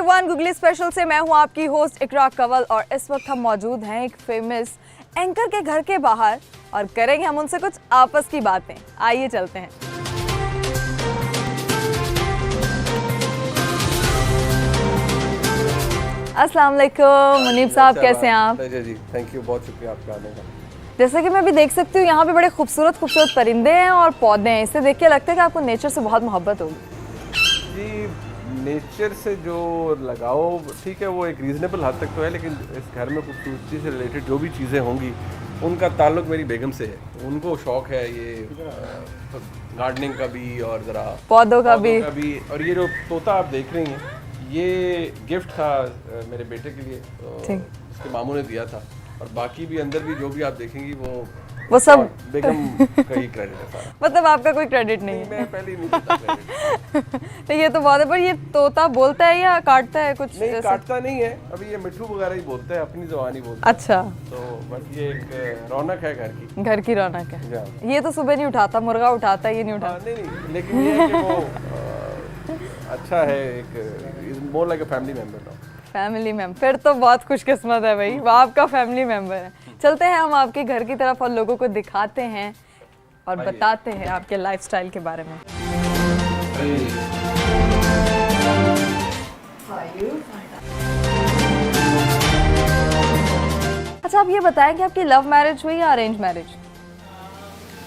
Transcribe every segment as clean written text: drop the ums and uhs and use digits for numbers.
Everyone, googly special से मैं हूं आपकी होस्ट इकरा कंवल और इस वक्त हम मौजूद हैं एक फेमस एंकर के घर के बाहर और करेंगे हम उनसे कुछ आपस की बातें। आइए चलते हैं। अस्सलाम वालेकुम मुनीब साहब, कैसे हैं आप? जी थैंक यू, बहुत शुक्रिया आपका आने का। जैसे कि मैं भी देख सकती हूँ यहाँ पे बड़े खूबसूरत खूबसूरत परिंदे हैं और पौधे हैं। इसे देख के लगता है कि आपको नेचर से बहुत मोहब्बत होगी। जी नेचर से जो लगाओ ठीक है, वो एक रीज़नेबल हद तक तो है, लेकिन इस घर में खूबसूरती से रिलेटेड जो भी चीज़ें होंगी उनका ताल्लुक मेरी बेगम से है। उनको शौक़ है ये गार्डनिंग का भी और ज़रा पौधों का भी। और ये जो तोता आप देख रही हैं ये गिफ्ट था मेरे बेटे के लिए, तो उसके मामू ने दिया था। और बाकी भी अंदर भी जो भी आप देखेंगी वो सब बेगम का ही क्रेडिट है सारा। मतलब आपका कोई क्रेडिट नहीं है? मैं पहले ही नहीं देता क्रेडिट। तो ये तो बहुत है, पर ये तोता बोलता है या काटता है कुछ? नहीं काटता नहीं है, अभी ये मिट्ठू वगैरह ही बोलता है, अपनी ज़ुबान ही बोलता है। अच्छा, तो बस ये एक रौनक है घर की रौनक है। ये तो सुबह नहीं उठाता, मुर्गा उठाता है, ये नहीं उठाता। नहीं, लेकिन ये है कि वो अच्छा है, एक more like a family member now. Family member, फिर तो बहुत खुशकिस्मत है भाई, वो आपका फैमिली मेंबर है। चलते हैं हम आपके घर की तरफ और लोगों को दिखाते हैं और बताते हैं आपके लाइफस्टाइल के बारे में। अच्छा, आप ये बताएं कि आपकी लव मैरिज हुई या अरेंज मैरिज?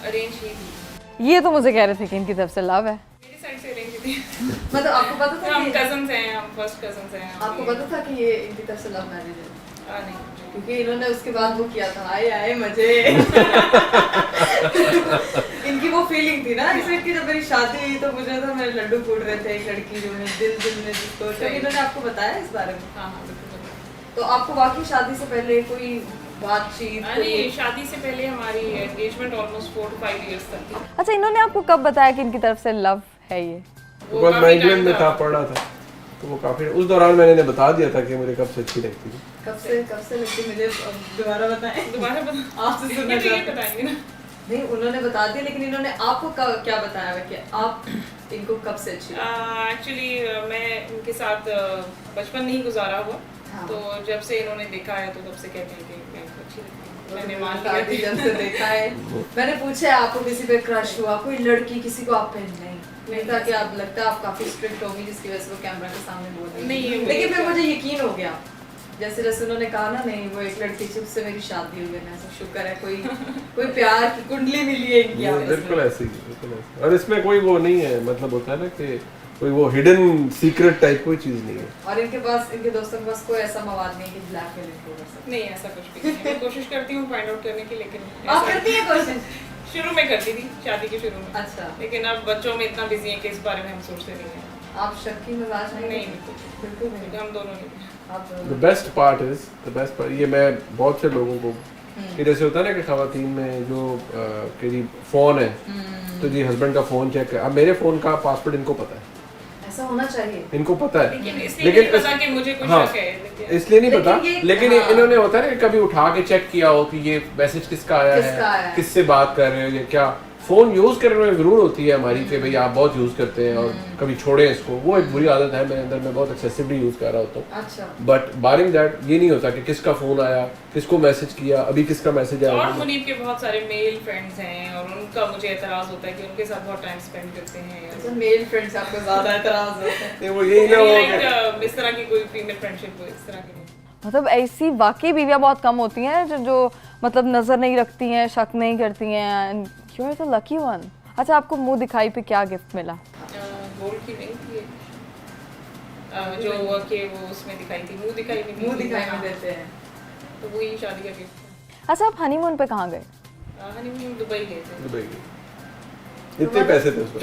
अरेंज ही। ये तो मुझे कह रहे थे कि इनकी तरफ से लव है। मेरी साइड से अरेंज थी। मतलब आपको पता था? हम कजन्स हैं, हम फर्स्ट कजन्स हैं। आपको पता था कि ये इनकी तरफ से लव मैरिज है? नहीं, क्योंकि इन्होंने उसके बाद वो किया था, आए मजे। इनकी वो फीलिंग थी ना इस की, जब मेरी शादी हुई तो मुझे तो मेरे लड्डू फूट रहे थे, एक लड़की जो है दिल में जिसको। तो इन्होंने आपको बताया इस बारे में? हाँ बिल्कुल। तो आपको वाकई शादी से पहले कोई बातचीत? नहीं, शादी से पहले हमारी एंगेजमेंट ऑलमोस्ट 4 to 5 years तक थी। अच्छा, इन्होंने आपको कब बताया कि इनकी तरफ से लव है? ये वो मैं इंग्लैंड में था, पढ़ रहा था, तो वो काफी उस दौरान मैंने बता दिया था कि मुझे कब से अच्छी लगती थी। कब से लगती मुझे दोबारा बताएं। आपसे सुनना बताएंगे ना। नहीं, उन्होंने बता दिया, लेकिन इन्होंने आपको क्या बताया कि आप इनको कब से अच्छी? एक्चुअली मैं इनके साथ बचपन नहीं गुजारा हुआ। हाँ। तो जब से इन्होंने देखा है तो तब से कहते हैं कि मैं इनको अच्छी लगती हूँ। मैंने मान लिया कि जब से देखा है। मैंने पूछा आपको किसी पे क्रश हुआ, कोई लड़की किसी को आप पे? नहीं था कि आप लगता है आप काफी स्ट्रिक्ट होगी जिसकी वजह से वो कैमरा के सामने बोल रही नहीं, लेकिन फिर मुझे यकीन हो गया जैसे उन्होंने कहा ना, नहीं वो एक लड़की थी उससे मेरी शादी हुई है, ऐसा शुक्र है कोई प्यार की कुंडली मिली है इनकी। बिल्कुल ऐसे ही। और इसमें कोई वो नहीं है, मतलब होता है ना कि कोई वो हिडन सीक्रेट टाइप कोई चीज नहीं है। और इनके दोस्तों के पास कोई ऐसा मवाद नहीं कि ब्लैकमेल इनको कर सकते? नहीं, ऐसा कुछ भी नहीं। मैं कोशिश करती हूँ फाइंड आउट करने की, लेकिन आप करती हैं कोशिश? शुरू में करती थी, शादी के शुरू में। अच्छा। लेकिन अब बच्चों में इतना बिजी है कि इस बारे में हम सोचते नहीं हैं। आप शक की मिजाज नहीं, बिल्कुल नहीं, हम दोनों नहीं। The best part, ये मैं बहुत से लोगों को कि जैसे होता है ना कि खवातीन में जो कि जी फोन है तो जी हस्बैंड का फोन चेक कर। अब मेरे फोन का पासवर्ड इनको पता है, ऐसा होना चाहिए, इनको पता है, लेकिन पता कि मुझे कुछ शक है, इसलिए नहीं पता। लेकिन इन्होंने होता है ना कभी उठा के चेक किया हो कि ये मैसेज किसका आया है, किससे बात कर रहे हो या क्या। फोन यूज करने में जरूर होती है हमारी कि भाई आप बहुत यूज करते हैं और कभी छोड़े इसको, वो एक बुरी आदत है मेरे अंदर, मैं बहुत एक्सेसिवली यूज कर रहा होता हूँ। अच्छा। बट बारिंग दैट ये नहीं होता कि किसका फोन आया, किसको मैसेज किया, अभी किसका मैसेज आया। और मुनीब के बहुत सारे मेल फ्रेंड्स हैं और उनका मुझे एतराज होता है कि उनके साथ बहुत टाइम स्पेंड करते हैं। अच्छा, मेल फ्रेंड्स आपको ज्यादा एतराज होता है? वो यही ना हो इस तरह की कोई फीमेल फ्रेंडशिप हो, इस तरह की। मतलब ऐसी वाकई बीवियां बहुत कम होती हैं जो मतलब नजर नहीं रखती हैं, शक नहीं करती हैं। You are the lucky one. अच्छा, आपको मुंह दिखाई पे क्या गिफ्ट मिला? गोल्ड की रिंग थी जो कि वो उसमें दिखाई थी, मुंह दिखाई में देते हैं, तो वही शादी का गिफ्ट। अच्छा, आप हनीमून पे कहाँ गए? हनीमून दुबई गए थे। दुबई गए, इतने पैसे थे उसमें।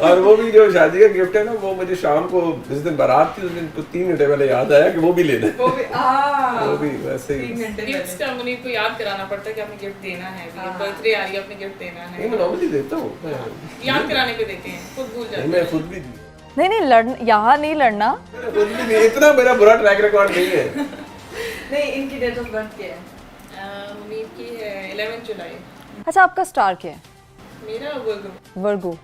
और वो भी जो शादी का गिफ्ट है ना, वो मुझे शाम को जिस दिन बारात थी उस दिन 3 घंटे पहले याद आया कि वो भी लेना है। वो भी वैसे ही गिफ्ट्स का मुझे को याद कराना पड़ता है कि आपने गिफ्ट देना है, बर्थडे आ रही है आपने गिफ्ट देना है। नहीं, मैं नॉर्मली देता हूँ, याद कराने पे देते हैं, खुद भूल जाते हैं। मैं खुद भी नहीं यहाँ नहीं लड़ना, खुद भी नहीं, इतना मेरा बुरा ट्रैक रिकॉर्ड नहीं है। नहीं, इनकी डेट ऑफ बर्थ क्या है? मुनीब की है 11 जुलाई। अच्छा, आपका स्टार क्या है? मेरा वर्गो। वर्गो।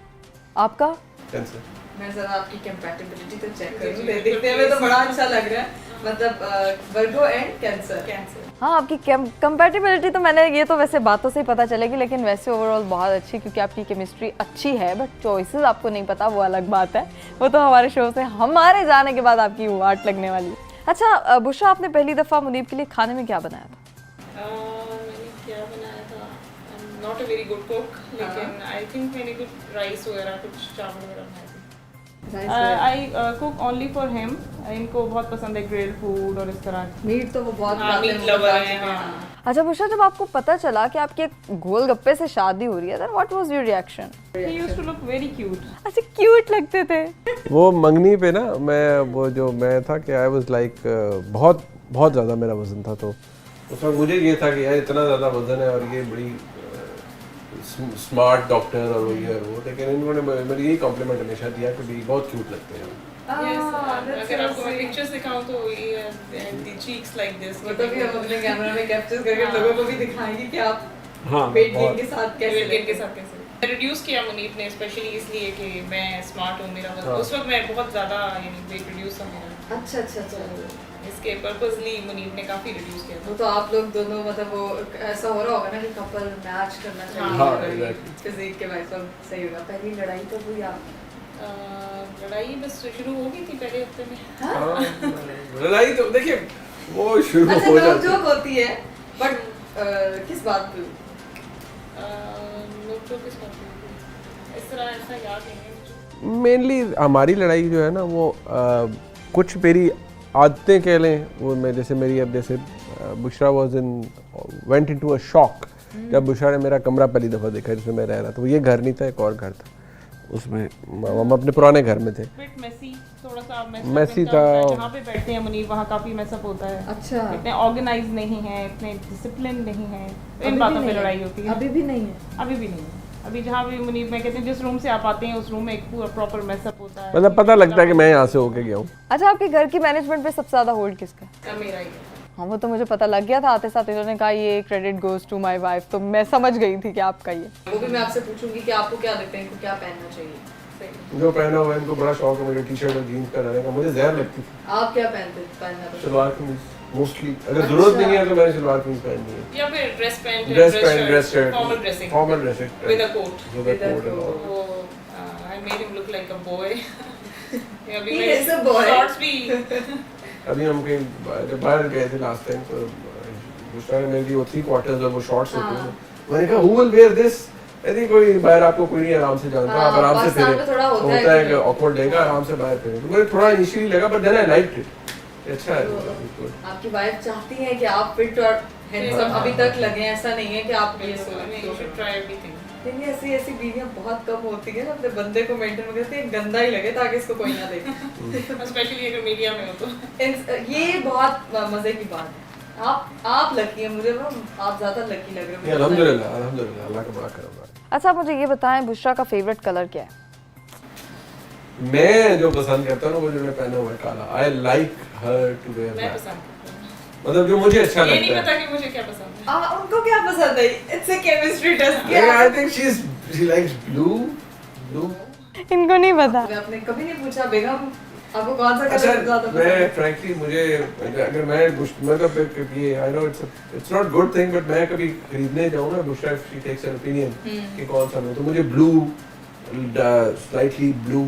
आपका? कैंसर। मैं जरा आपकी कंपैटिबिलिटी तो चेक करूं, देखने में तो बड़ा अच्छा लग रहा है, मतलब वर्गो एंड कैंसर। हाँ, आपकी कंपैटिबिलिटी तो मैंने ये तो वैसे बातों से ही पता चलेगी, लेकिन वैसे ओवरऑल बहुत अच्छी, क्योंकि आपकी केमिस्ट्री अच्छी है, बट चॉइसेस आपको नहीं पता, वो अलग बात है। वो तो हमारे शो से हमारे जाने के बाद आपकी वाट लगने वाली है। अच्छा बुशरा, आपने पहली दफ़ा मुनीब के लिए खाने में क्या बनाया था? मैंने क्या बनाया था, not a very good cook, लेकिन आई थिंक मैंने कुछ राइस वगैरह, कुछ चावल वगैरह बनाए थे। I cook only for him, इनको बहुत पसंद है ग्रिल्ड फूड और इस तरह। मीट तो वो बहुत मीट लवर है। हाँ। अच्छा बुशरा, जब आपको पता चला कि आपके गोलगप्पे से शादी हो रही है, then what was your reaction? He used to look very cute. अच्छा, क्यूट लगते थे। वो मंगनी पे ना, मैं था कि आई वाज लाइक बहुत बहुत ज़्यादा मेरा वज़न था, तो उस वक्त मुझे ये था कि यार इतना ज़्यादा वज़न है और ये बड़ी स्मार्ट डॉक्टर और ये और वो, लेकिन इन्होंने मुझे यही कॉम्प्लीमेंट हमेशा दिया कि भाई बहुत क्यूट लगते हैं। Yes, अगर आपको मैं पिक्चर्स दिखाऊं तो ये the cheeks like this, वो तो भी हम अपने कैमरा में कैप्चर करके लोगों को भी दिखाएंगे कि आप हाँ, वेट गेन के साथ कैसे वेट गेन के साथ कैसे रिड्यूस किया मुनीब ने, स्पेशली इसलिए कि मैं स्मार्ट हूँ, मेरा हाँ। उस वक्त मैं बहुत ज़्यादा यानी वेट रिड्यूस था मेरा। अच्छा। इसके पर्पसली मुनीब ने काफ़ी रिड्यूस किया वो तो आप लोग दोनों, मतलब वो ऐसा हो रहा होगा ना कि कपल मैच करना हाँ, चाहिए, exactly. फिजिक के वाइज सही होगा। पहली लड़ाई तो हुई आपकी? लड़ाई बस शुरू हो गई थी पहले हफ्ते में। हाँ, लड़ाई तो देखिए वो शुरू अच्छा, हो नोक जाती झोंक होती है, बट किस बात पे? लोग तो किस बात पे इस तरह ऐसा याद नहीं है मुझे। मेनली हमारी लड़ाई जो है ना वो कुछ मेरी आदतें कह लें, वो मैं जैसे मेरी अब जैसे Bushra was in went into a shock जब बुशरा ने मेरा कमरा पहली दफ़ा देखा जिसमें मैं रह रहा था। वो ये घर नहीं था, एक और घर था, उसमें हम अपने पुराने घर में थे। बिट मेसी, थोड़ा सा मेसी था। जहाँ पे बैठते हैं मुनीब वहाँ काफ़ी मैसअप होता है। अच्छा, इतने ऑर्गेनाइज नहीं है, इतने डिसिप्लिन नहीं है, इन बातों पे लड़ाई होती है। अभी भी नहीं है? अभी भी नहीं है। अभी जहाँ भी मुनीब, मैं कहते हैं जिस रूम से आप आते हैं उस रूम में एक पूरा प्रॉपर मैसअप होता है, मतलब पता लगता है कि मैं यहाँ से होके गया हूँ। अच्छा, आपके घर की मैनेजमेंट पे सबसे ज्यादा होल्ड किसका है? मेरा ही है। हाँ, वो तो मुझे पता लग गया था, आते साथ इन्होंने कहा ये credit goes to my wife, तो मैं समझ गई थी कि आपका ये। वो भी मैं आपसे पूछूंगी कि आपको क्या लगता है, इनको क्या पहनना चाहिए? जो पहना हुआ है इनको बड़ा शौक है मुझे टी-शर्ट और जीन्स पहनने का, मुझे जहर लगती थी। आप क्या पहनना? सलवार कमीज मोस्टली, अगर जरूरत नहीं है तो मैंने सलवार कमीज पहननी है, या फिर dress pant, dress shirt, formal dressing with a coat. वो I made him look like a boy. अभी He is a boy. Shorts भी अभी हम कहीं जब बाहर गए थे लास्ट टाइम, तो दूसरा मेरी वो 3 क्वार्टर्स और वो शॉर्ट्स होते हैं, मैंने कहा हु विल वेयर दिस, यदि कोई बाहर आपको कोई नहीं आराम से जानता, आप आराम से फिरे, होता है कि ऑकवर्ड लेगा, आराम से बाहर फिरे, तो मुझे थोड़ा इनिशियली लगा, but then I liked it, अच्छा है। आपकी वाइफ चाहती है कि आप फिट और हैंडसम अभी तक लगे, ऐसा नहीं है कि आप ये यू शुड ट्राई एवरीथिंग। लेकिन ऐसी बीवियां बहुत कम होती है, अपने बंदे को मेंटेन करती है, गंदा ही लगे ताकि इसको कोई ना देखे। स्पेशली अगर मीडिया में हो तो ये बहुत मजे की बात है। आप लकी हैं, मुझे ना आप ज्यादा लकी लग रहे हो। अल्हम्दुलिल्लाह अल्हम्दुलिल्लाह, अल्लाह का बड़ा करम है। अच्छा, मुझे ये बताएं, बुशरा का फेवरेट कलर क्या है? मैं जो पसंद करता हूँ वो जो मैं पहना हुआ है काला, I like her to wear मैं दैट, पसंद करता हूँ। मतलब जो मुझे अच्छा ये नहीं लगता पता है। कि मुझे क्या पसंद है। उनको क्या पसंद है? It's a chemistry test. I think she likes blue. इनको नहीं पता। आपने कभी नहीं पूछा बेगम आपको कौन सा कलर ज्यादा पसंद है? मैं फ्रैंकली मुझे अगर मैं तो ये I know it's not good thing, but मैं कभी खरीदने जाऊँ ना, Bushra she takes an opinion कि कौन सा लूं, तो मुझे blue, slightly blue,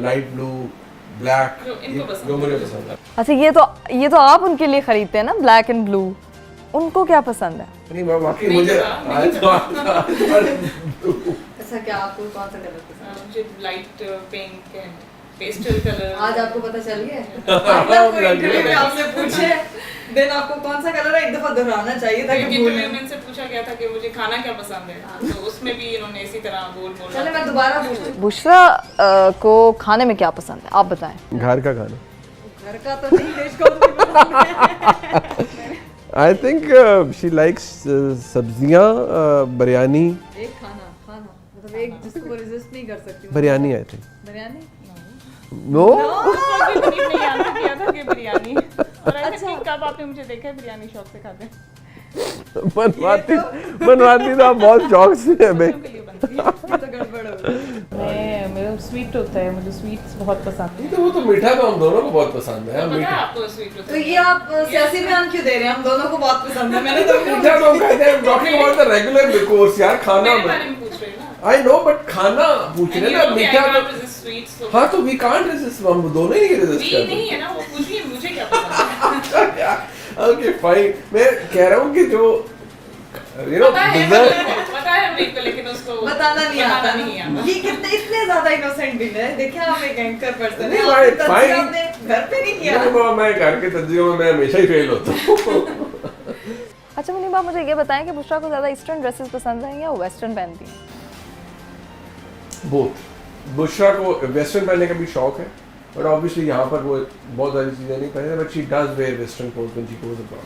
light blue, black, जो मुझे पसंद है। अच्छा, ये तो आप उनके लिए खरीदते हैं ना, ब्लैक एंड ब्लू, उनको क्या पसंद है? नहीं मैं वाकई मुझे अच्छा, क्या आपको कौन सा कलर पसंद है? मुझे light pink and pastel colour. आज आपको पता चल गया? आपसे पूछे देन आपको कौन सा कलर है, एक दफा दोहराना चाहिए था कि इंटरव्यू में इनसे पूछा गया था कि मुझे खाना क्या पसंद है, तो उसमें भी इन्होंने इसी तरह बोल चले मैं दोबारा पूछती हूं, बुशरा को खाने में क्या पसंद है, आप बताएं। घर का खाना। घर का तो नहीं, देश का भी पसंद है। आई थिंक शी लाइक्स सब्जियां, बिरयानी। एक खाना मतलब एक जिसको वो रेजिस्ट नहीं कर सकती। Biryani I think. Biryani no नहीं आंसर किया था कि बिरयानी। और अच्छा, कब आपने मुझे देखा है बिरयानी शौक से खाते हैं? बनवाती तो आप बहुत शौक से है। बच्चों के लिए बनती है। तो गड़बड़ हो गई। मेरा स्वीट होता है, मुझे स्वीट्स बहुत पसंद है। तो वो तो मीठा तो हम दोनों को बहुत पसंद है। पता है मीठा आपको स्वीट होता तो है? ये आप सियासी बयान क्यों दे रहे हैं? हम दोनों को बहुत पसंद है। मैंने तो मीठा तो हम कहते हैं talking about the regular course यार, खाना मेरे बारे में पूछ रहे हैं ना। आई नो बट खाना पूछ रहे ना, मीठा तो स्वीट्स हाँ तो वी कांट रेजिस्ट, हम दोनों ही रेजिस्ट भी करते नहीं है ना, वो पूछिए मुझे क्या पसंद है। ओके फाइन, मैं कह रहा हूँ कि जो यू नो पता है मेरे को, लेकिन उसको बताना नहीं आता। नहीं आता। ये कितने इतने ज्यादा इनोसेंट भी है। देखिए आप एक एंकर पर्सन नहीं, है, आपने fine. तंजीम अपने घर पे नहीं किया। मैं घर के तंजीमों में मैं हमेशा ही फेल होता हूँ। अच्छा मुनीबा, मुझे ये बताएं कि बुशरा को ज्यादा ईस्टर्न ड्रेसेस पसंद हैं या वेस्टर्न पहनती हैं? बोथ। बुशरा को वेस्टर्न पहनने का भी शौक है, बट ऑब्वियसली यहाँ पर वो बहुत सारी चीजें नहीं पहनती, but she does wear western clothes when she goes abroad.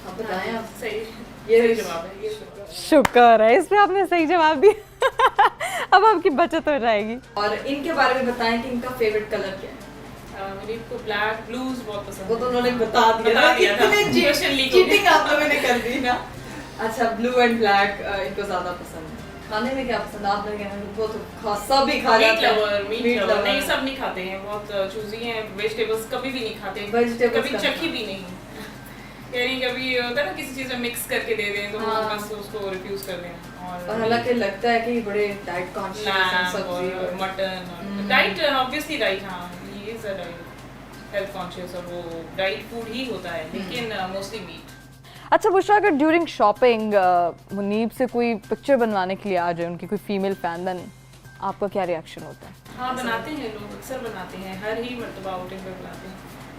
आप बताएं आप। सही, ये सही जवाब है, ये जवाब है। शुक्र है, इस पे आपने सही जवाब दिया। अब आपकी बचत हो जाएगी। और इनके बारे में बताएं कि इनका फेवरेट कलर क्या है? मेरे को ब्लैक ब्लूज बहुत पसंद है। वो तो उन्होंने बता दिया बता दिया था। कितने Question leak हो चीटिंग आप लोगों ने कर दी ना। अच्छा, ब्लू एंड ब्लैक इनको ज्यादा पसंद है। खाने में क्या पसंद है? आपने कहना वो तो सब ही खा मीट जाते लवर, हैं। मीट लवर नहीं, सब नहीं खाते हैं, बहुत चूजी हैं। वेजिटेबल्स कभी भी नहीं खाते, Vegetables कभी का- चखी भी नहीं। यानी कभी होता है ना किसी चीज में मिक्स करके दे दें तो वो हाँ। बस उसको रिफ्यूज कर दें। और हालांकि लगता है कि बड़े डाइट कॉन्शियस हैं, लैम्ब सब्जी और और मटन, डाइट ऑब्वियसली डाइट, हाँ he is a diet health conscious, और वो डाइट फूड ही होता है, लेकिन मोस्टली मीट। अच्छा बुशरा, अगर ड्यूरिंग शॉपिंग मुनीब से कोई पिक्चर बनवाने के लिए आ जाए उनकी कोई फीमेल फैन, देन आपका क्या रिएक्शन होता है? हाँ बनाते हैं लोग, अक्सर बनाते हैं, हर ही मर्तबा आउटिंग पे बनाते हैं।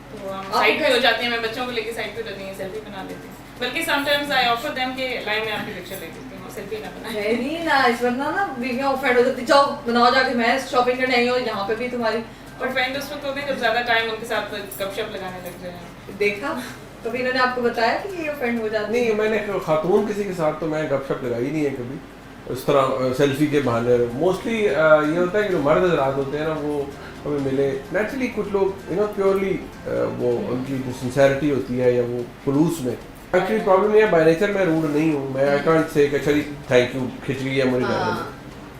तो हम आप साइड पे कैसे- हो जाते हैं, मैं बच्चों को लेके साइड पे रहती हूँ, सेल्फी बना लेते हैं। बल्कि समटाइम्स आई ऑफर देम के लाइन में आपकी पिक्चर ले लेती हूँ, सेल्फी ना बनाए। Very nice. वरना ना बीवियां ऑफेंड हो जाती, जाओ बनाओ जाके, मैं शॉपिंग करने आई हूँ, यहाँ पे भी तुम्हारी। और फ्रेंड उस वक्त होते हैं जब ज्यादा टाइम उनके साथ गपशप लगाने लग जाए। देखा कभी इन्होंने आपको बताया कि ये ऑफेंड हो जाती नहीं, मैंने खातून किसी के साथ तो मैं गपशप लगाई नहीं है कभी उस तरह सेल्फी के बहाने। मोस्टली ये होता है कि जो मर्द हज़रात होते हैं ना, वो हमें मिले नेचुरली, कुछ लोग यू नो प्योरली वो उनकी जो सिंसेरिटी होती है या वो खुलूस में। एक्चुअली प्रॉब्लम ये है, बाय नेचर मैं रूड नहीं हूँ, मैं आई कांट से कि चलिए थैंक यू खिचड़ी है मुझे लाने में,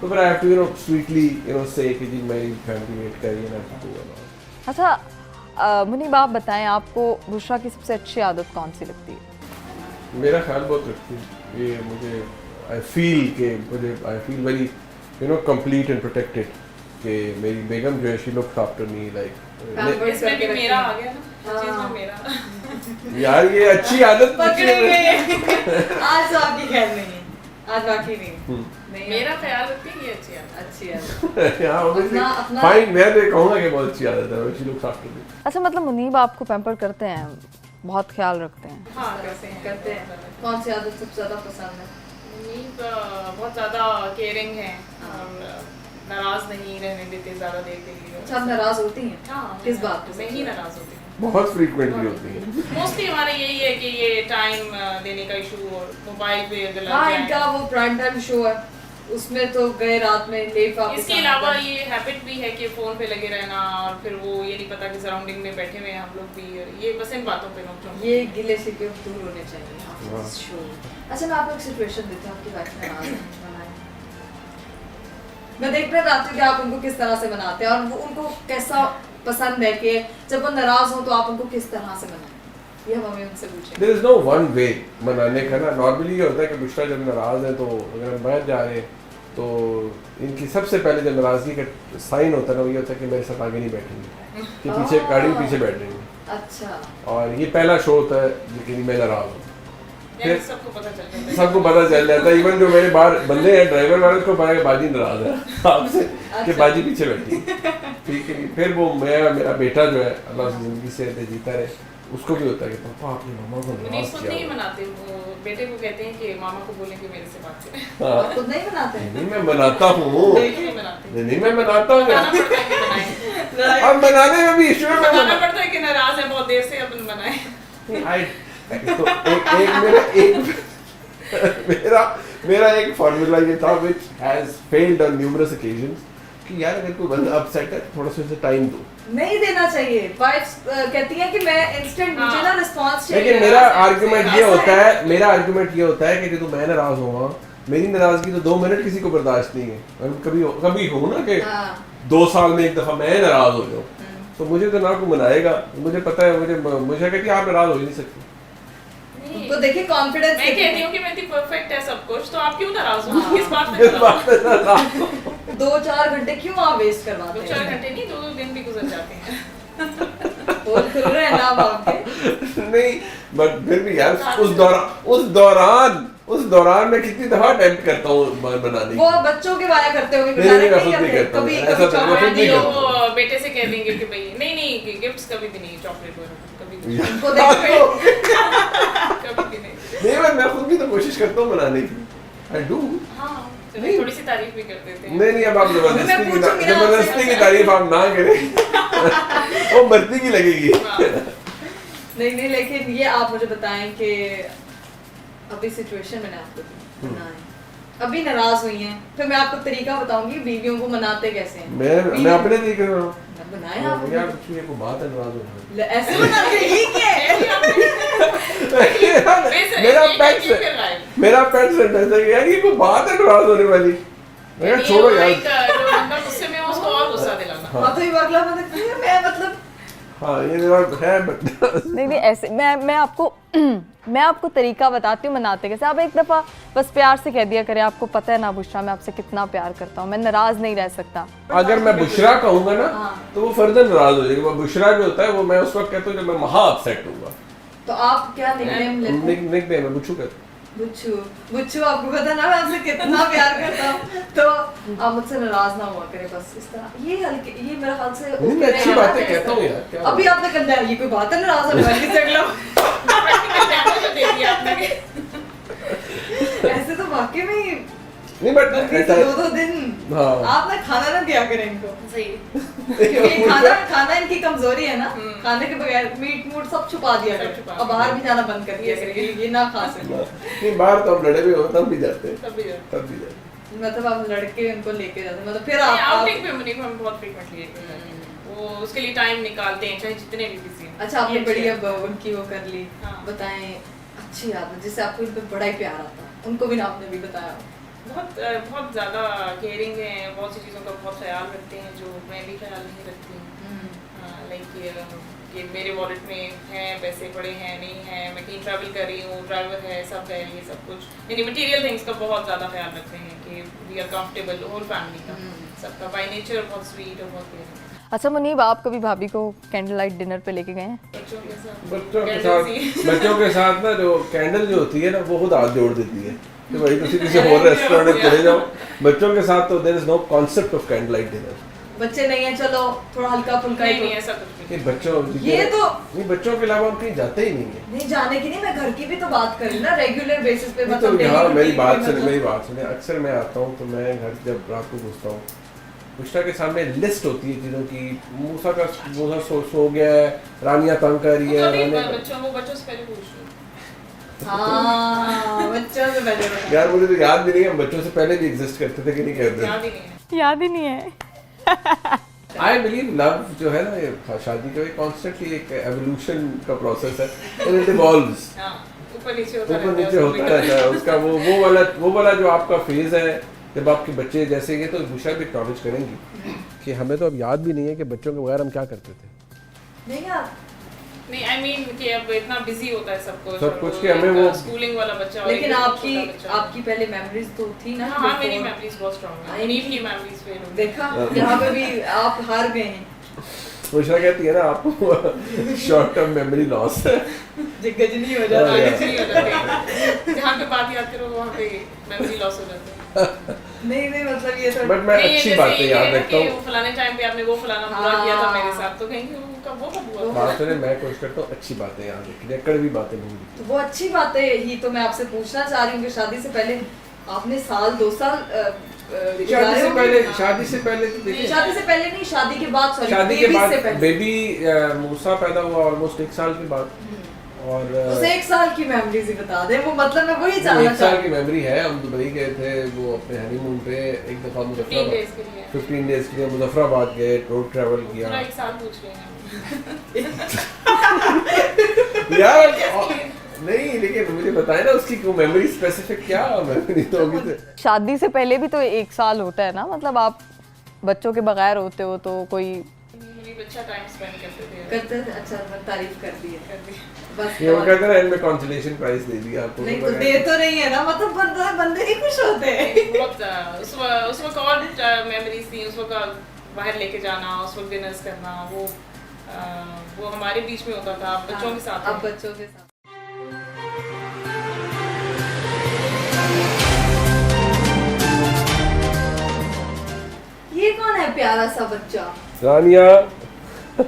तो फिर I have to you know sweetly you know say कि जी मेरी फैमिली वेट कर रही है ना। अच्छा मुनीब, आप बताएं आपको बुशरा की सबसे अच्छी आदत कौन सी लगती है? मेरा ख्याल बहुत रखती है ये, मुझे I feel very you know complete and protected कि मेरी बेगम जो है she looks after me like. इसमें भी मेरा आ गया ना, हर चीज में मेरा। यार ये अच्छी आदत पकड़े गए। आज तो आपकी खैर नहीं है, आज बाकी नहीं नहीं मेरा ख्याल रखती है, ये अच्छी आदत। अच्छी है। यार ऑब्वियसली अपना- फाइन, मैं तो ये कहूंगा कि बहुत अच्छी आदत है, शी लुक्स आफ्टर मी। अच्छा मतलब मुनीब आपको पैम्पर करते हैं, बहुत ख्याल रखते हैं? हाँ करते हैं। कौन सी आदत सबसे ज्यादा पसंद है? मुनीब बहुत ज़्यादा केयरिंग है और नाराज़ नहीं रहने देते ज़्यादा देर के लिए। अच्छा, आप नाराज होती हैं? हाँ, किस बात पे? मैं ही नाराज़ होती हूँ। बहुत फ्रीक्वेंटली होती है। मोस्टली हमारा यही है कि ये टाइम देने का इशू और मोबाइल पे अगर लग हाँ, जाए। इनका वो प्राइम टाइम शो है, उसमें तो गए रात में लेट वापस इसके अलावा ये हैबिट भी है कि फ़ोन पे लगे रहना, और फिर वो ये नहीं पता कि सराउंडिंग में बैठे हुए हैं हम लोग भी, ये बस इन बातों पे नोक ये गिले शिकवे दूर होने चाहिए आपके शो। अच्छा मैं आपको एक सिचुएशन देती हूँ, आपकी वाइफ नाराज है, बनाए। मैं देखना चाहती हूँ कि आप उनको किस तरह से बनाते हैं और वो उनको कैसा पसंद है कि जब वो नाराज हो तो आप उनको किस तरह से बनाएं, ये हम हमें उनसे पूछेंगे। There is no one way मनाने का ना। नॉर्मली ये होता है कि बुशरा जब नाराज है तो अगर हम बाहर जा रहे हैं तो इनकी सबसे पहले जो नाराजगी का साइन होता है ना, वो ये होता है कि मेरे साथ आगे नहीं बैठेंगे, कि पीछे गाड़ी में पीछे बैठ रही है। अच्छा, और ये पहला शो होता है कि मैं नाराज हूँ। यानी सबको पता चल जाता है। सबको पता चल जाता है, इवन जो मेरे बाहर बंदे हैं ड्राइवर वाले को पता है कि बाजी नाराज है आपसे, कि बाजी पीछे बैठी है। ठीक है, फिर वो मेरा बेटा जो है अल्लाह से जिंदगी से जीता रहे, उसको भी होता है कि पापा आपने मामा को मुनीब नाराज खुद किया। नहीं मनाते, वो बेटे को कहते हैं कि मामा को बोलें कि मेरे से बात करें। हाँ। आप खुद नहीं बनाते हैं? नहीं मैं बनाता हूँ, नहीं बनाते, नहीं मैं बनाता हूँ। बताना पड़ता है कि बनाएं। अब बनाने में भी इशू है, मैं बताना पड़ता है कि नाराज है बहुत देर से, अपन बनाएं। मेरा एक फॉर्मूला ये था which has failed on numerous occasions कि यार अगर कोई बंदा अपसेट है थोड़ा सा उसे टाइम दो। नहीं देना चाहिए। वाइफ्स कहती हैं कि मैं इंस्टेंट मुझे ना रिस्पांस चाहिए। लेकिन मेरा आर्गुमेंट ये होता है कि जब मैं नाराज होऊंगा मेरी नाराजगी तो 2 मिनट किसी को बर्दाश्त नहीं है। और कभी हो ना कि 2 साल में एक दफा मैं नाराज हो जाऊँ, तो मुझे तो ना कोई मनाएगा। मुझे पता है, मुझे कहती आप नाराज हो ही नहीं सकती। तो देखिए कॉन्फिडेंस, मैं कहती हूँ कि मैं इतनी परफेक्ट है सब कुछ, तो आप क्यों नाराज हो? किस बात पे नाराज हो? 2-4 घंटे क्यों आप वेस्ट करवाते हैं? 2-4 घंटे नहीं, 2 दिन भी गुजर जाते हैं। बोल खुल रहे हैं ना आपके। नहीं, बट फिर भी यार उस दौरान मैं कितनी दफा अटेम्प्ट करता हूँ बनाने की। वो बच्चों के वाया करते होंगे, नहीं, मैं खुद नहीं करता हूँ। ऐसा तो मैं खुद नहीं करता हूँ। वो बेटे से कह देंगे कि भाई नहीं गिफ्ट्स कभी भी नहीं, चॉकलेट वगैरह कभी भी नहीं। उनको देखो कभी भी नहीं। नहीं, मैं खुद भी तो कोशिश करता हूँ बनाने की। I do। हाँ, चलिए थोड़ी सी तारीफ भी कर देते हैं। नहीं, अब आप जबरदस्ती की तारीफ आप ना करें। वो बरती की लगेगी। नहीं, लेकिन ये आप मुझे बताएं कि अभी सिचुएशन मैंने आपको दी बनाए, अभी नाराज हुई हैं, फिर मैं आपको तरीका बताऊंगी बीवियों को मनाते कैसे हैं। मैं अपने तरीके से बनाए आप यार, कुछ ये को बात है, नाराज होना ऐसे बनाते हैं, ये क्या है? मेरा पेट सेंटेंस है यार, ये कोई बात है नाराज होने वाली। मैं कहा छोड़ो यार, जो बंदा गुस्से में उसको और गुस्सा दिलाना। हाँ तो ये अगला बंदा मैं मतलब हाँ ये मेरा है बट नहीं ऐसे मैं आपको तरीका बताती हूँ मनाते कैसे। आप एक दफ़ा बस प्यार से कह दिया करें, आपको पता है ना बुशरा मैं आपसे कितना प्यार करता हूँ, मैं नाराज नहीं रह सकता। अगर मैं बुशरा कहूँगा ना तो वो फर्दर नाराज हो जाएगी। वो बुशरा जो होता है वो मैं उस वक्त कहता हूँ जब मैं महा अपसेट हूँगा। तो आप क्या निकनेम लेते हैं? निकनेम है बुच्चू कहते हैं। बुच्चू आपको पता ना मैं आपसे कितना प्यार करता हूँ, तो आप मुझसे नाराज ना हुआ करें बस इस तरह। ये मेरा ख्याल से अच्छी बात है, कहता हूँ यार। अभी आपने कर दिया, ये कोई बात है नाराज होने वाली? ऐसे तो वाकई में नहीं बट 2 दिन आप ना खाना ना दिया करें इनको, सही, क्योंकि खाना इनकी कमजोरी है ना। खाने के बगैर मीट मूट सब छुपा दिया करें, और बाहर भी जाना बंद कर दिया करें, ये ना खा सके। नहीं बाहर तो हम लड़े भी हो तब भी जाते हैं, तब भी जाते। मतलब आप लड़के उनको लेके जाते, मतलब फिर आप आउटिंग पे मुझे हम बहुत फ्रीक्वेंटली वो उसके लिए टाइम निकालते हैं, चाहे जितने भी बिजी। अच्छा, आपने बड़ी अब उनकी वो कर ली। बताएं अच्छी याद जिससे आपको इन पे बड़ा ही प्यार आता, उनको भी ना आपने भी बताया। बहुत ज़्यादा केयरिंग है, बहुत सी चीज़ों का बहुत ख्याल रखते हैं जो मैं भी ख्याल नहीं रखती हूँ। लाइक ये मेरे वॉलेट में हैं पैसे पड़े हैं नहीं हैं, मैं कहीं ट्रैवल कर रही हूँ, ड्राइवर है, सब है, ये सब कुछ यानी मटेरियल थिंग्स का बहुत ज़्यादा ख्याल रखते हैं कि we are comfortable, whole family का सबका बाय नेचर बहुत स्वीट और बहुत केयरिंग। अच्छा मुनीब, आप कभी भाभी को कैंडल लाइट डिनर पे लेके गए हैं? बच्चों के साथ ना जो कैंडल जो होती है ना वो खुद हाथ जोड़ देती है कि भाई किसी और रेस्टोरेंट में चले जाओ। बच्चों के साथ तो there is no concept of candle light dinner. बच्चे नहीं है, चलो थोड़ा हल्का फुल्का ही नहीं ऐसा कुछ नहीं। बच्चों ये तो नहीं, बच्चों के अलावा हम कहीं जाते ही नहीं है। नहीं जाने की नहीं, मैं घर की भी तो बात कर रही ना, रेगुलर बेसिस पे। मतलब यहाँ मेरी बात सुने। अक्सर मैं आता हूँ तो मैं घर जब रात को घुसता हूँ, बुशरा के सामने लिस्ट होती है चीज़ों की। मूसा सो गया है, रानिया तंग कर रही है, बच्चों से पहले पूछ लो। हाँ बच्चों से पहले यार मुझे तो याद भी नहीं है हम बच्चों से पहले भी एग्जिस्ट करते थे कि नहीं करते। याद ही नहीं है। आई बिलीव लव जो है ना, ये शादी का कॉन्स्टेंटली एक एवोल्यूशन का प्रोसेस है, इट इवॉल्व्स। ऊपर नीचे होता रहता है उसका वो वाला जो आपका फेज है जब आपके बच्चे जैसे ये, तो बुशरा भी एक्नॉलेज करेंगी कि हमें तो अब याद भी नहीं है कि बच्चों के बगैर हम क्या करते थे। नहीं आई मीन कि अब इतना बिजी होता है सब कुछ कि हमें वो स्कूलिंग वाला बच्चा। लेकिन आपकी पहले मेमोरीज तो थी ना। हाँ मेरी मेमोरीज बहुत स्ट्रांग है, इन्हीं की मेमोरीज पे देखा यहाँ पे भी आप हार गए हैं। बुशरा कहती है ना आपको शॉर्ट टर्म मेमोरी लॉस है, गजनी हो जाता है। जहाँ पे बात याद करो वहाँ पे मेमोरी लॉस हो जाता है। नहीं मतलब ये तो बट मैं अच्छी बातें याद रखता हूँ। फलाने टाइम पे आपने वो फलाना बुरा किया था मेरे साथ, तो कहीं वो कब हुआ। बात है मैं कोशिश करता हूँ अच्छी बातें याद रखने, कड़वी बातें भूल। तो वो अच्छी बातें ही तो मैं आपसे पूछना चाह रही हूँ कि शादी से पहले आपने साल 2 साल शादी से पहले तो देखिए, शादी से पहले नहीं, शादी के बाद, सॉरी शादी के बाद बेबी मूसा पैदा हुआ ऑलमोस्ट 1 साल के बाद। और उसे 1 साल की मेमोरीज ही बता दे, वो मतलब मैं वही जानना चाहती हूं। 1 साल की मेमोरी है, हम दुबई गए थे वो अपने हनीमून पे, एक दफा मुजफ्फराबाद 15 डेज के लिए मुजफ्फराबाद गए, रोड ट्रैवल किया। पूरा 1 साल पूछ रहे हैं यार नहीं लेकिन मुझे बताए ना उसकी क्यों मेमोरी स्पेसिफिक क्या मेमोरी तो होगी तो शादी से पहले भी तो 1 साल होता है ना, मतलब आप बच्चों के बगैर होते हो तो कोई अच्छा टाइम स्पेंड करते थे। अच्छा तारीफ कर दी है बस। ये वो कहते हैं इनमें कंसोलेशन प्राइज दे दिया आपको नहीं तो दे तो नहीं है ना, मतलब बंदे नहीं खुश होते बहुत उस वक्त और मेमोरीज थी, उस वक्त बाहर लेके जाना, उस वक्त डिनर्स करना, वो हमारे बीच में होता था। अब बच्चों के साथ अब बच्चों के साथ ये कौन है प्यारा सा बच्चा? रानिया।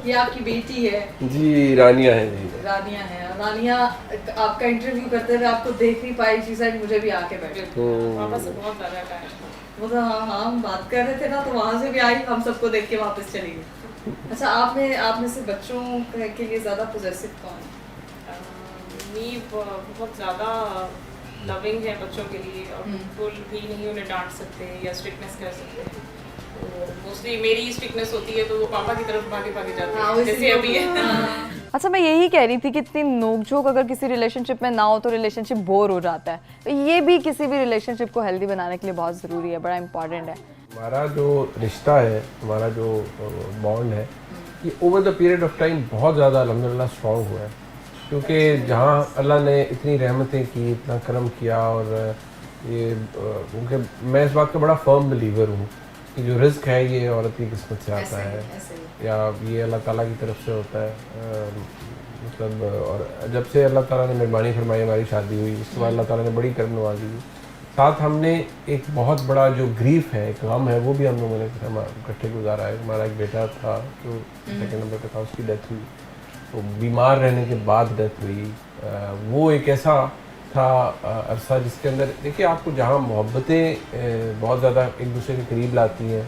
ये आपकी बेटी है? जी रानिया है जी। रानिया है। रानिया आपका इंटरव्यू करते हुए आपको देख नहीं पाई, शी सेड मुझे भी आके बैठे। पापा से बहुत ज्यादा टाइम वो तो हाँ हम बात कर रहे थे ना, तो वहाँ से भी आई, हम सबको देख के वापस चली गई। अच्छा आप में से बच्चों के लिए ज़्यादा पोजेसिव कौन है? नीव बहुत ज़्यादा लविंग है बच्चों के लिए, और बिल्कुल भी नहीं उन्हें डांट सकते या स्ट्रिक्टनेस कर सकते। तो मोस्टली मेरी स्ट्रिक्टनेस होती है तो वो पापा की तरफ भागे जाते हैं, जैसे अभी है। अच्छा मैं यही कह रही थी कि इतनी नोकझोंक अगर किसी रिलेशनशिप में ना हो तो रिलेशनशिप बोर हो जाता है, तो ये भी किसी भी रिलेशनशिप को हेल्दी बनाने के लिए बहुत ज़रूरी है, बड़ा इम्पॉर्टेंट है। हमारा जो रिश्ता है, हमारा जो बॉन्ड है, ये over the period of time बहुत ज़्यादा अल्हम्दुलिल्लाह स्ट्रॉन्ग हुआ है, क्योंकि जहाँ अल्लाह ने इतनी रहमतें की, इतना करम किया, और ये उनके मैं इस बात का बड़ा फर्म बिलीवर हूँ कि जो रिस्क है ये औरत की किस्मत से आता है, या ये अल्लाह ताला की तरफ से होता है। मतलब और जब से अल्लाह ताला ने मेहरबानी फरमाई, हमारी शादी हुई, उसके बाद अल्लाह ताला ने बड़ी करम नवाजी दी। साथ हमने एक बहुत बड़ा जो ग्रीफ है, एक गम है, वो भी हम लोगों ने इकट्ठे गुजारा है। हमारा एक बेटा था जो सेकंड नंबर पे था, उसकी डेथ हुई, तो बीमार रहने के बाद डेथ हुई। वो एक ऐसा था अरसा जिसके अंदर देखिए आपको जहाँ मोहब्बतें बहुत ज़्यादा एक दूसरे के करीब लाती हैं,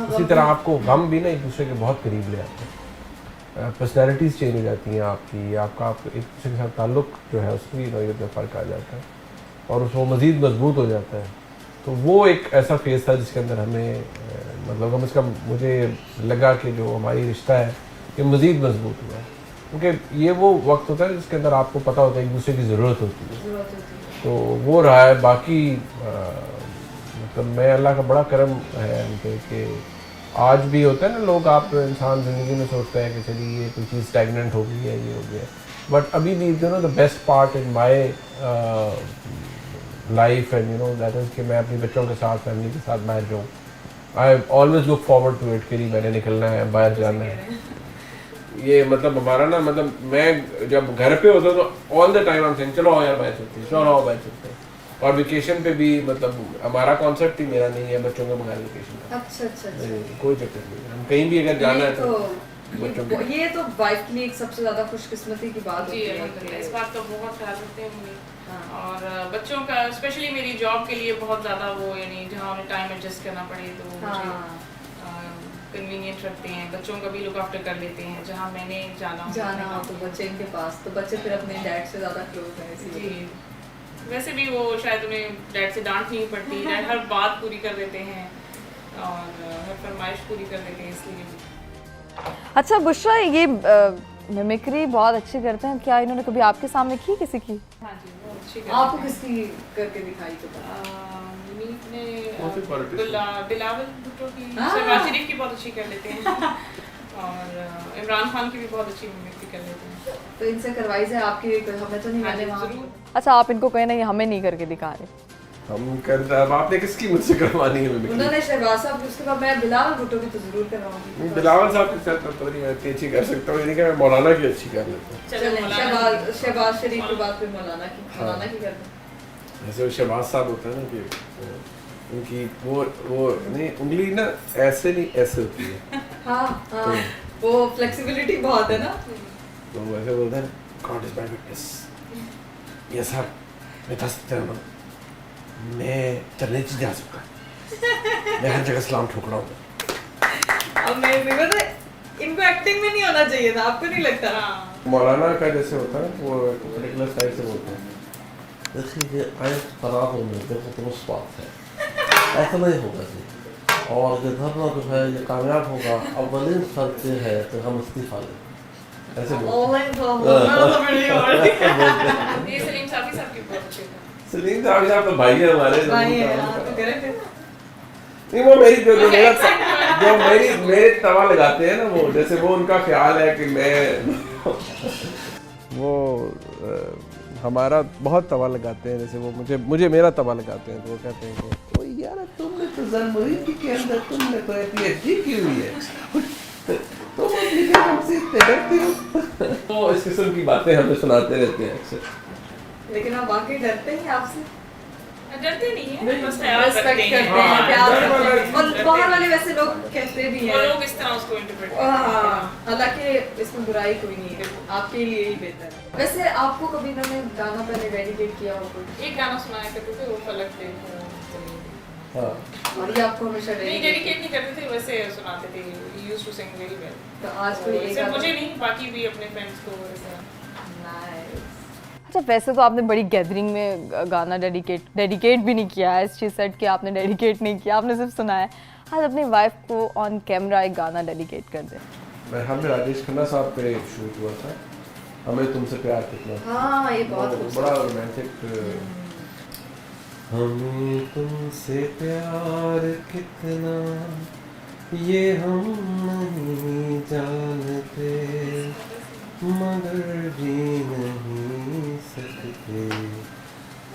उसी तरह आपको गम भी ना एक दूसरे के बहुत करीब ले आते हैं। पर्सनैलिटीज़ चेंज हो जाती हैं आपकी, आपका एक दूसरे के साथ ताल्लुक़ जो है उसमें नोयत में फ़र्क आ जाता है, और वो मज़ीद मजबूत हो जाता है। तो वो एक ऐसा फेज़ था जिसके अंदर हमें मतलब कम से कम मुझे लगा कि जो हमारी रिश्ता है ये मज़ीद मजबूत हुआ है, क्योंकि ये वो वक्त होता है जिसके अंदर आपको पता होता है एक दूसरे की ज़रूरत होती है, तो वो रहा है। बाकी मतलब मैं अल्लाह का बड़ा करम है उन पे कि आज भी होता है ना, लोग आप इंसान ज़िंदगी में सोचता है कि चलिए ये कोई चीज़ स्टैगनेंट हो गई है, ये हो गया, बट अभी भी you know the best part in my life and you know that is कि मैं अपने बच्चों के साथ, फैमिली के साथ बाहर जाऊँ। I always look forward to it कि मैंने निकलना है, बाहर जाना है। ये मतलब हमारा ना, मतलब मैं जब घर पे होता तो ऑल द टाइम हम सेइंग चलो आओ यार बाहर चलते हैं, चलो आओ बाहर चलते हैं। और वेकेशन पे भी मतलब हमारा कॉन्सेप्ट ही मेरा नहीं है बच्चों के बगैर वेकेशन का। अच्छा कोई चक्कर नहीं, हम कहीं भी अगर जाना है तो बच्चों ये तो वाइफ के लिए एक सबसे ज़्यादा खुशकिस्मती की बात होती है। इस बात का बहुत ख्याल रखते हैं मम्मी, और बच्चों का स्पेशली मेरी जॉब के लिए बहुत ज़्यादा वो, यानी जहाँ उन्हें टाइम एडजस्ट करना पड़े तो मुझे कन्वीनियंट रखते हैं, बच्चों का भी लुक आफ्टर कर लेते हैं। जहाँ मैंने जाना हो तो बच्चे इनके पास, तो बच्चे फिर अपने डैड से ज़्यादा क्लोज हैं इसलिए। वैसे भी वो शायद उन्हें डैड से डांट नहीं पड़ती, डैड हर बात पूरी कर देते हैं और हर फरमाइश पूरी कर देते हैं, इसलिए। अच्छा बुशरा, ये मिमिक्री बहुत अच्छी करते हैं, क्या इन्होंने कभी आपके सामने की किसी की? हाँ जी, वो अच्छी आपको किसकी करके दिखाई? तो बिलावल भुट्टो की, शहबाज शरीफ की बहुत अच्छी कर लेते हैं और इमरान खान की भी बहुत अच्छी मिमिक्री कर लेते हैं। तो इनसे करवाई जाए आपकी, हमें तो नहीं मिले वहाँ। अच्छा आप इनको कहे नहीं, हमें नहीं करके दिखा रहे, हम कर अब आपने किसकी मुझसे करवानी है मिमिक्री? उन्होंने शहबाज साहब, उसके बाद मैं बिलावल भुट्टो की तो जरूर करवाऊंगी। बिलावल साहब के साथ तो नहीं मैं अच्छी कर सकता हूँ, मैं मौलाना की अच्छी कर लेता हूँ। चलो शहबाज शरीफ के बाद फिर मौलाना की कर दो। जैसे शहबाज साहब होता है ना कि उनकी वो नहीं उंगली ना ऐसे नहीं ऐसे होती है। हाँ हाँ, वो फ्लेक्सिबिलिटी बहुत है ना, तो वैसे बोलते हैं गॉड इज माय विटनेस, ये सर मैं बता सकता हूँ, मैं चलने ची जा सकता, मैं हर जगह सलाम ठोक रहा हूँ। अब मैं पता इनको एक्टिंग में नहीं होना चाहिए था, आपको नहीं लगता? मौलाना का जैसे होता है वो पर्टिकुलर स्टाइल से बोलते हैं, देखिए आयत खराब होने पे तो उस बात है, ऐसा नहीं होगा जी, और जो धर्म जो है ये कामयाब होगा, अव्वलीन शर्त है तो हम इस्तीफा लें। ऐसे ऑनलाइन तो नहीं हो रही ये सलीम साफी साहब की बहुत अच्छी है। सलीम साहब तो भाई है हमारे। भाई है, हाँ, तो करें फिर। नहीं वो मेरी जो मेरा जो मेरे तवा लगाते हैं ना, वो जैसे वो उनका ख्याल है कि मैं वो हमारा बहुत तवा लगाते हैं, जैसे वो मुझे मेरा तवा लगाते हैं, तो वो कहते हैं कि ओ यार तुमने तो जरमोरी के अंदर तुमने तो पीएचडी की हुई है, तुम अपनी हमसे इतने डरते हो। तो इस किस्म की बातें हमें सुनाते रहते हैं अक्सर। लेकिन आप वाकई डरते हैं आपसे? डरते नहीं है, बस ख्याल रिस्पेक्ट रखते करते हैं। हैं, प्यार डर वाला- करते हैं। और बाहर वाले वैसे लोग कहते भी और हैं, लोग इस तरह उसको इंटरप्रेट करते हाँ, हैं। हालांकि इसमें बुराई कोई नहीं है, आपके लिए ही बेहतर है। वैसे आपको कभी इन्होंने गाना पहले डेडिकेट किया हो कोई? एक गाना सुनाया करते थे, वो फलक थे। हाँ और ये आपको हमेशा नहीं डेडिकेट? डेडिकेट नहीं करते थे, वैसे सुनाते थे। Used to sing very well. तो आज कोई एक सिर्फ गाना- मुझे नहीं, बाकी भी अपने फ्रेंड्स को ऐसा। Nice. अच्छा, वैसे तो आपने बड़ी गैदरिंग में गाना डेडिकेट भी नहीं किया है, शी सेड कि आपने डेडिकेट नहीं किया, आपने सिर्फ सुना है। आज अपनी वाइफ को ऑन कैमरा एक गाना डेडिकेट कर दे। हमें राजेश खन्ना साहब पे शूट हुआ था, हमें तुमसे प्यार कितना। हाँ, ये बहुत वो खूबसूरत बड़ा रोमांटिक। हमें तुमसे प्यार कितना ये हम नहीं जानते, मगर जी नहीं सकते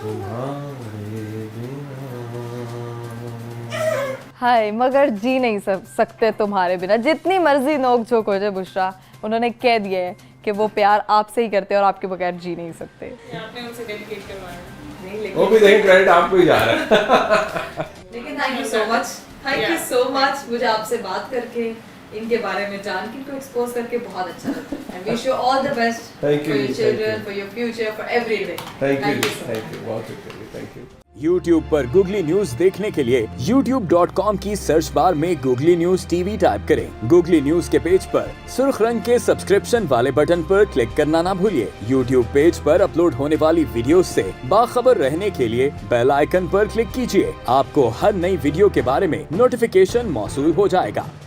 तुम्हारे बिना। हाय, मगर जी नहीं सकते तुम्हारे बिना। जितनी मर्जी नोक झोंक हो जाए बुशरा, उन्होंने कह दिया है कि वो प्यार आपसे ही करते हैं और आपके बगैर जी नहीं सकते। आपने उनसे डेडिकेट करवाया। नहीं, लेकिन वो भी देखें क्रेडिट आपको ही जा रहा है। लेकिन thank you so much, thank you so much. मुझे आपसे बात करके, इनके बारे में जान के, इनको एक्सपोज करके बहुत अच्छा लगा। I wish you all the best Thank for you, your thank children, you. For your future, for everything. Thank you so much. बहुत शुक्रिया, थैंक यू। YouTube पर गूगली न्यूज देखने के लिए youtube.com की सर्च बार में गूगली न्यूज टीवी टाइप करें। Googly news के पेज पर सुर्ख रंग के सब्सक्रिप्शन वाले बटन पर क्लिक करना ना भूलिए। YouTube पेज पर अपलोड होने वाली वीडियोस से बाखबर रहने के लिए बेल आइकन पर क्लिक कीजिए। आपको हर नई वीडियो के बारे में नोटिफिकेशन मौसूल हो जाएगा।